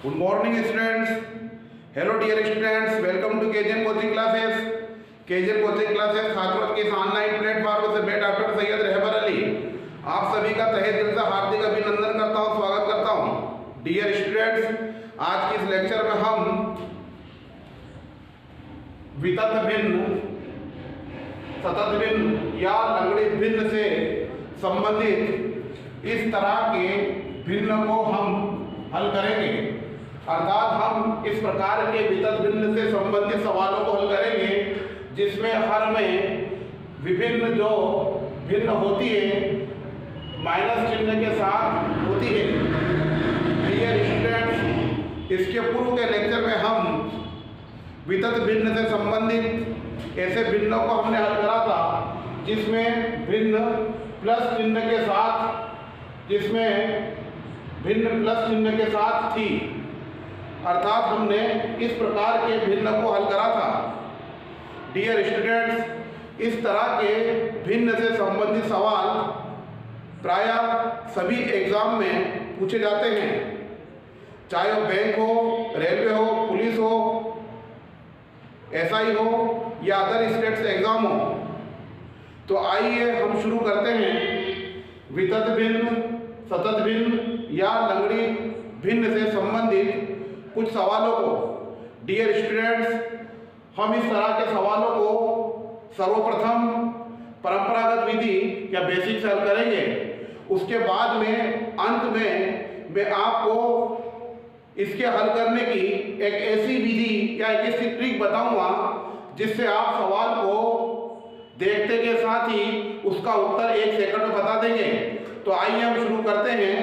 Good morning students. Hello dear students. Welcome to KJN coaching classes. KJN coaching classes छात्रों के इस online platform से मैं doctor Syed रहबर Ali आप सभी का तहे दिल से हार्दिक अभिनंदन करता हूं, स्वागत करता हूं। डियर स्टूडेंट्स, आज के इस लेक्चर में हम वितत भिन्न, सतत भिन्न या लंगड़ी भिन्न से संबंधित इस तरह के भिन्न को हम हल करेंगे। अर्थात हम इस प्रकार के वितत भिन्न से संबंधित सवालों को हल करेंगे जिसमें हर में विभिन्न जो भिन्न होती है माइनस चिन्ह के साथ होती है। डियर स्टूडेंट्स, इसके पूर्व के लेक्चर में हम वितत भिन्न से संबंधित ऐसे भिन्नों को हमने हल करा था जिसमें भिन्न प्लस चिन्ह के साथ के साथ थी। अर्थात हमने इस प्रकार के भिन्न को हल करा था। डियर स्टूडेंट्स, इस तरह के भिन्न से संबंधित सवाल प्रायः सभी एग्जाम में पूछे जाते हैं, चाहे वो बैंक हो, रेलवे हो, पुलिस हो, एसआई हो या अदर स्टेट्स एग्जाम हो। तो आइए हम शुरू करते हैं वितत भिन्न, सतत भिन्न या लंगड़ी भिन्न से संबंधित कुछ सवालों को। डियर स्टूडेंट्स, हम इस तरह के सवालों को सर्वप्रथम परंपरागत विधि या बेसिक से हल करेंगे। उसके बाद में अंत में मैं आपको इसके हल करने की एक ऐसी विधि या एक ऐसी ट्रिक बताऊंगा जिससे आप सवाल को देखते के साथ ही उसका उत्तर 1 सेकंड में बता देंगे। तो आइए हम शुरू करते हैं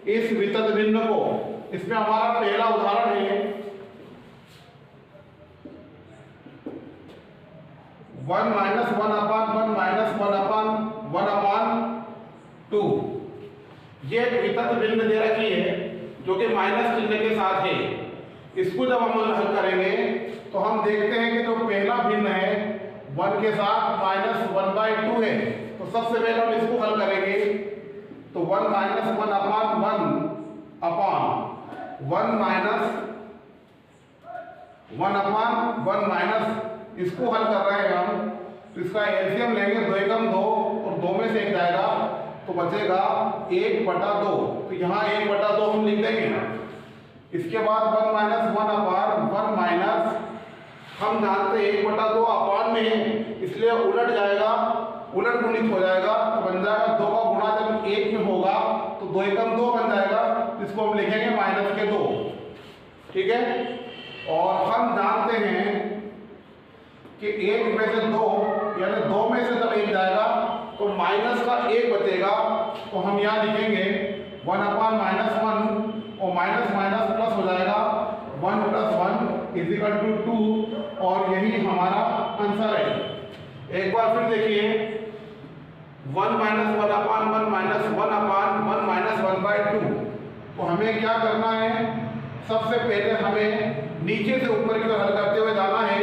इस वितत भिन्न को। इसमें हमारा पहला उदाहरण है 1 - 1 / 1 - 1/2। ये वितत भिन्न दे रखी है जो कि माइनस चिन्ह के साथ है। इसको जब हम हल करेंगे तो हम देखते हैं कि जो पहला भिन्न है 1 के साथ -1/2 है। तो सबसे पहले हम इसको हल करेंगे। तो 1 - 1/1 इसको हल कर रहे हैं हम। तो इसका एलसीएम लेंगे, 2 एकम 2 और 2 में से 1 जाएगा तो बचेगा 1/2। तो यहाँ 1/2 हम लिख देंगे। इसके बाद 1 - 1/1 हम जानते हैं 1/2 अपान में है, इसलिए उलट जाएगा, उलट गुणित हो जाएगा। तो बन जाएगा 2 का गुणा जब 1 में होगा तो 2 एकम 2 बन जाएगा। इसको हम लिखेंगे -2। ठीक है। और हम जानते हैं कि 1 में से 2 यानी 2 में से जब 1 जाएगा तो माइनस का 1 बचेगा। तो हम यहाँ लिखेंगे 1/-1 और माइनस प्लस हो जाएगा 1 + 1 = 2 और यही हमारा आंसर है। एक बार फिर देखिए 1 - 1/1 तो हमें क्या करना है, सबसे पहले हमें नीचे से ऊपर की ओर हल करते हुए जाना है।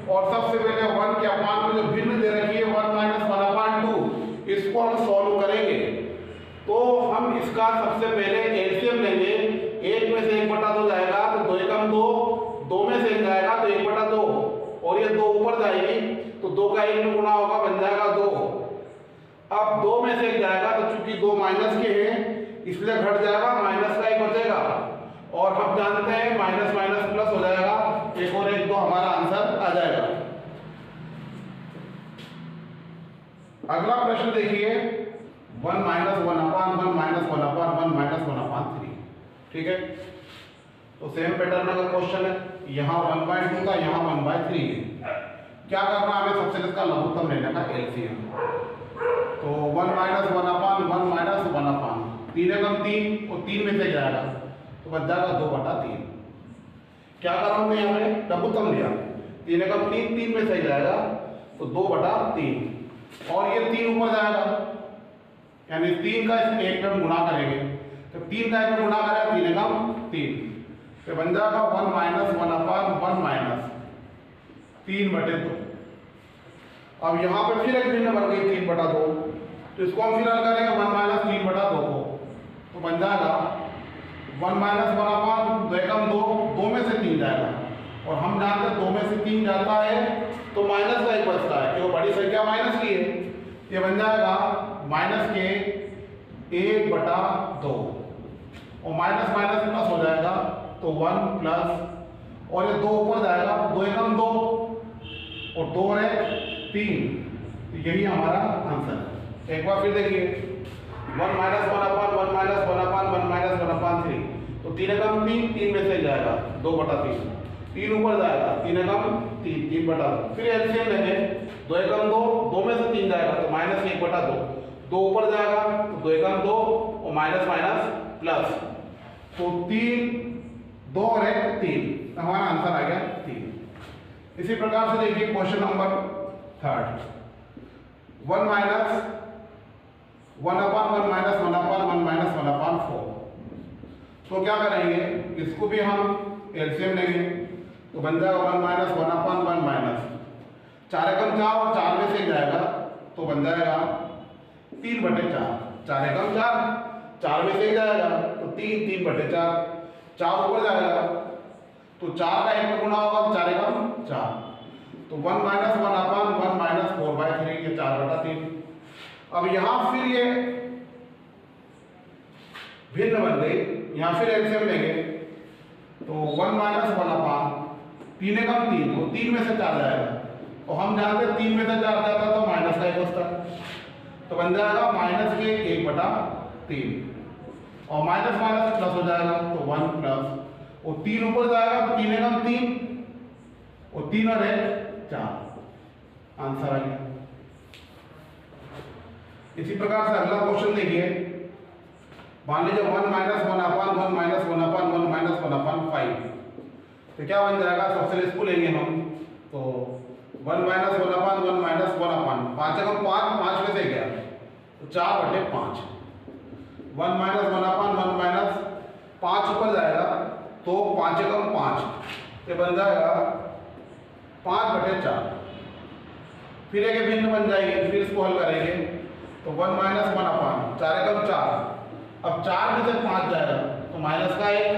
और सबसे पहले 1 के अपान में जो भिन्न दे रखी है 1 - 1/2 इसको हम सॉल्व करेंगे। तो हम इसका सबसे पहले एलसीएम लेंगे। 1 में से 1/2 जाएगा तो 2 एकम 2, 2 में से 1 जाएगा तो 1/2 और ये 2 ऊपर जाएगी तो 2 का 1 में गुणा होगा, बन जाएगा 2। अब 2 में से 1 जाएगा तो चूंकि 2 माइनस के हैं इसलिए घट जाएगा, माइनस का 1 बचेगा। और हम जानते हैं माइनस प्लस हो जाएगा, 1 और 1 2 हमारा आंसर आ जाएगा। अगला प्रश्न देखिए 1 - 1/1 - 1/3। ठीक है। तो सेम पैटर्न का क्वेश्चन है, यहाँ 1/2 था, यहाँ 1/3 है। क्या करना हमें, सबसे इसका लघुत्तम लेने का एलसीएम। तो 1 - 1/1 - 1/3 3 एकम 3 और 3 में से जाएगा तो बच जाएगा 2/3। क्या करा हमने यहाँ पे लघुत्तम लिया, 3 एकम 3 3 में से जाएगा तो 2/3 और ये 3 ऊपर जाएगा यानी 3 का 1 में गुणा करेंगे। तो 3 का 1 में गुणा करेगा 3 एकम 3 तो बन जाएगा 1 - 1/1 - 3/2। अब यहाँ पे फिर एक भिन्न बन गई 3/2। तो इसको हम फिर हल करेंगे 1 - 3/2 को। तो बन जाएगा 1 माइनस 1 अपॉन 2 एकम 2, 2 में से 3 जाएगा और हम जानते हैं 2 में से 3 जाता है तो माइनस का 1 बचता है क्योंकि बड़ी संख्या माइनस की है। ये बन जाएगा माइनस के 1/2 और माइनस माइनस प्लस हो जाएगा तो 1 प्लस और ये 2 ऊपर जाएगा 2 एकम 2 और 2 और 3, यही हमारा आंसर है। एक बार फिर देखिए 1 minus 1 upon 1 minus 1 upon 1 minus 1 upon 3, तो 3 एकम 3, 3 में से जाएगा 2/3, 3 ऊपर जाएगा 3 एकम 3, 3/2, फिर एलसीएम लेंगे 2 एकम 2, 2 में से 3 जाएगा तो माइनस 1/2, 2 ऊपर जाएगा तो 2 एकम 2 और माइनस माइनस प्लस, तो 3, 2 और 1 3, हमारा आंसर आ गया 3। इसी प्रकार से देखिए question number 3, 1 minus 1 upon 1 minus 1 upon 1 minus 1 upon 4, तो क्या करेंगे इसको भी हम एलसीएम लेंगे तो बन जाएगा 1 माइनस 1 अपॉन 1 माइनस 4 एकम 4 और 4 में से जाएगा तो बन जाएगा 3/4, 4 एकम 4, 4 में से जाएगा तो 3, 3/4, 4 ऊपर जाएगा तो 4 का 1 में गुणा होगा तो 4 एकम 4, तो 1 माइनस 1 अपॉन 1 माइनस 4/3, ये 4/3। अब यहां फिर ये भिन्न बन गई, यहां फिर एलसीएम लेंगे तो 1 माइनस 1 अपॉन 3 एकम 3, वो 3 में से 4 जाएगा और हम जानते हैं 3 में से 4 जाता तो माइनस का 1 बचता, तो बन जाएगा माइनस के 1/3 और माइनस माइनस प्लस हो जाएगा तो 1 प्लस और 3 ऊपर जाएगा तो 3 एकम 3 और 3 और 1 4, आंसर आ गया। इसी प्रकार से अगला क्वेश्चन देखिए, मान लीजिए 1 minus 1 upon 1 minus 1 upon 1 minus 1 upon 5, तो क्या बन जाएगा, सबसे पहले इसको लेंगे हम तो 1 माइनस 1 अपॉन 1 माइनस 1 अपॉन 5 एकम 5, 5 में से गया तो 4/5, 1 माइनस 1 अपॉन 1 माइनस 5 ऊपर जाएगा तो 5 एकम 5, ये बन जाएगा 5/4, फिर एक भिन्न बन जाएगी, फिर इसको हल करेंगे तो 1 माइनस 1 अपॉन 4 एकम 4, अब 4 में से 5 जाएगा तो माइनस का 1,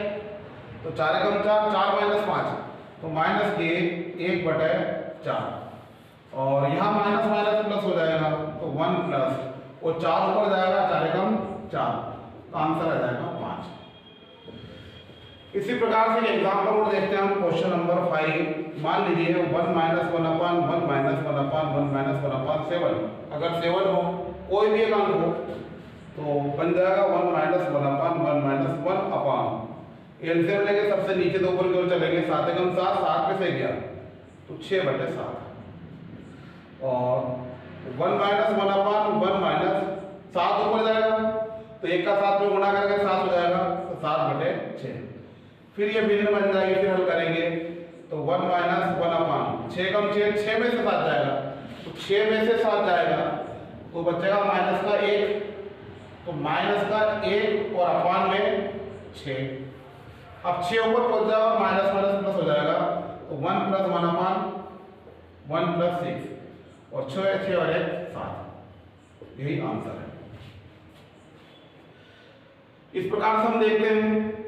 तो 4 एकम 4, 4 माइनस 5 तो माइनस के 1/4 और यहाँ माइनस माइनस प्लस हो जाएगा तो 1 प्लस और 4 ऊपर जाएगा 4 एकम 4, तो आंसर आ जाएगा 5। इसी प्रकार से एग्जाम्पल और देखते हैं हम क्वेश्चन नंबर 5। मान लीजिए 1 minus 1 upon 1 minus 1 upon 1 minus 1 upon 7, अगर 7 हो कोई भी एक अंक हो तो बन जाएगा 1 minus 1 upon 1 minus 1 upon, LCM लेके सबसे नीचे से ऊपर की ओर चलेंगे, 7 एकम 7, 7 में से गया तो 6/7 और 1 माइनस 1 अपॉन 1 माइनस 7 ऊपर जाएगा तो 1 का 7 में गुणा करके 7 हो जाएगा तो 7/6, फिर ये भिन्न बन जाएगी, फिर हल करेंगे तो 1 माइनस 1 अपॉन 6 एकम 6, 6 में से 7 जाएगा तो 6 में से 7 जाएगा तो बचेगा माइनस का 1, तो माइनस का 1 और अपॉन में 6, अब 6 ऊपर पहुंच जाएगा माइनस माइनस प्लस हो जाएगा तो 1 प्लस 1 अपॉन 1 प्लस 6 और 6 और 1 7, यही आंसर है। इस प्रकार से हम देखते हैं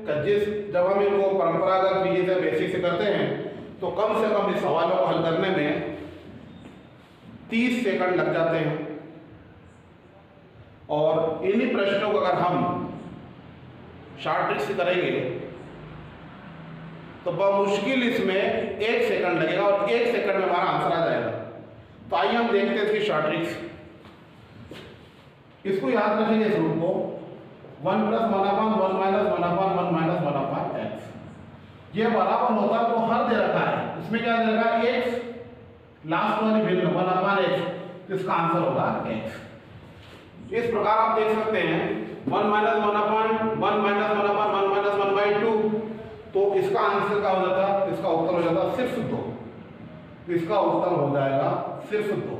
कि जब हम इनको परंपरागत विधि से बेसिक से करते हैं तो कम से कम इस सवालों को हल करने में 30 सेकंड लग जाते हैं और इन्हीं प्रश्नों को अगर हम शॉर्ट ट्रिक से करेंगे तो बमुश्किल इसमें 1 सेकंड लगेगा और 1 सेकंड में हमारा आंसर आ जाएगा। तो आइए हम देखते हैं इसकी शॉर्ट ट्रिक्स। इसको याद रखेंगे इस रूप को 1 plus 1 upon 1 minus 1 upon 1 minus 1 upon x, ये बराबर होता तो हर दे रखा है, इसमें क्या दे रखा है एक्स, लास्ट वाली भिन्न 1 अपॉन एक्स, तो इसका आंसर होगा एक्स। इस प्रकार आप देख सकते हैं 1 minus 1 upon 1 minus 1 upon 1 minus 1/2, तो इसका आंसर क्या हो जाता, इसका उत्तर हो जाता सिर्फ 2, तो इसका उत्तर हो जाएगा सिर्फ 2।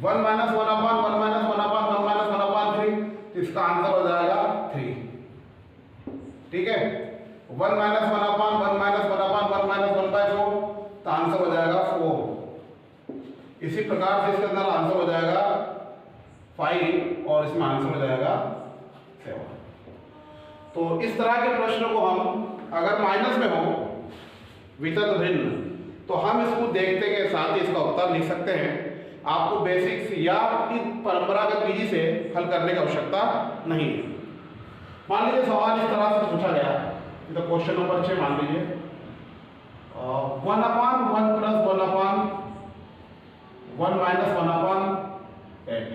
1 minus 1 upon 1 minus 1 upon 1 minus 1 upon 3, तो इसका आंसर हो जाएगा 3, ठीक है। 1 minus 1 upon 1 minus 1 upon 1 minus 1/4, तो आंसर हो जाएगा 4। इसी प्रकार से इसके अंदर आंसर हो जाएगा 5 और इसमें आंसर हो जाएगा 7। तो इस तरह के प्रश्न को हम अगर माइनस में हो वितत भिन्न तो हम इसको देखते के साथ ही इसका उत्तर लिख सकते हैं। आपको बेसिक्स या परंपरागत विधि से हल करने की आवश्यकता नहीं है। मान लीजिए सवाल इस तरह से पूछा गया, तो क्वेश्चन नंबर 6 मान लीजिए 1/1 + 1/1 - 1/8।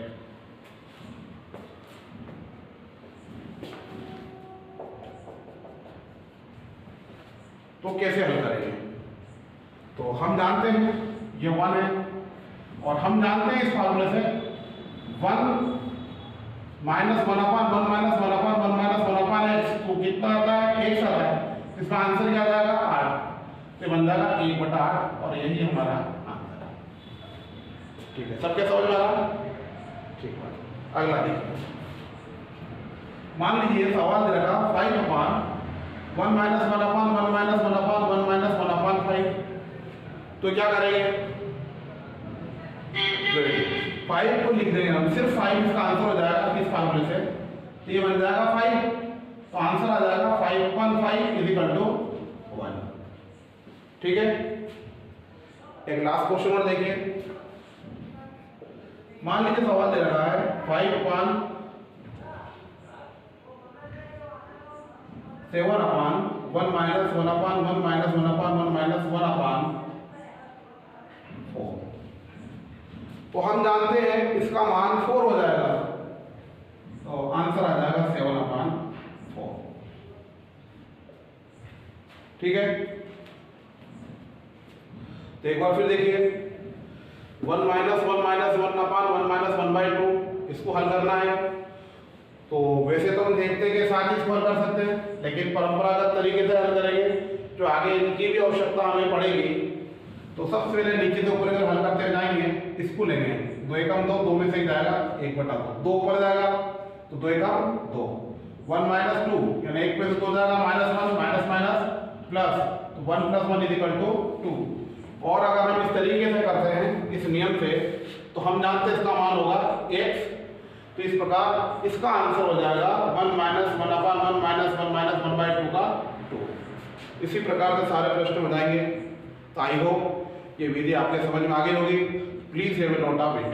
तो कैसे हल करेंगे? तो हम जानते हैं ये 1 है और हम जानते हैं इस फार्मूले से 1 - 1/1 - 1/1 तो कितना आता है? 1 आता है। इसका आंसर क्या आ जाएगा? 8। तो बन जाएगा 1/8 और यही हमारा आंसर है। ठीक है, सबके समझ में आ रहा? ठीक है, अगला देखिए। मान लीजिए सवाल दे रखा 5/1 - 1/1 - 1/5। तो क्या करेंगे? 5 को लिख देंगे हम, सिर्फ 5 इसका आंसर हो जाएगा इस फार्मूले से। तो ये बन जाएगा 5, तो आंसर आ जाएगा 5/5 = 1। ठीक है, एक लास्ट क्वेश्चन और देखिए। मान लीजिए सवाल दे रहा है 5/7/1 - 1/1 - 1/1 4। तो हम जानते हैं इसका मान 4 हो जाएगा, तो आंसर आ जाएगा 7/4। ठीक है, तो एक बार फिर देखिए 1 - 1/1 - 1/2 इसको हल करना है। तो वैसे तो हम देखते हैं कि साथ ही इसको हल कर सकते हैं, लेकिन परंपरागत तरीके से हल करेंगे जो आगे इनकी भी आवश्यकता हमें पड़ेगी। तो सबसे पहले नीचे से ऊपर अगर हल करते जाएंगे इसको लेंगे 2 एकम 2, 2 में से ही जाएगा 1/2, 2 ऊपर जाएगा तो 2 एकम 2, 1 - 2 यानी 1 में से 2 जाएगा -1 माइनस प्लस, तो 1 + 1 = 2। और अगर हम इस तरीके से करते हैं इस नियम से तो हम जानते हैं इसका मान होगा x। तो इस प्रकार इसका आंसर हो जाएगा 1 - 1/1 - 1/2 का 2। इसी प्रकार से सारे प्रश्न हो जाएंगे। तो आई होप ये विधि आपके समझ में आ गई होगी। Please have a note of it.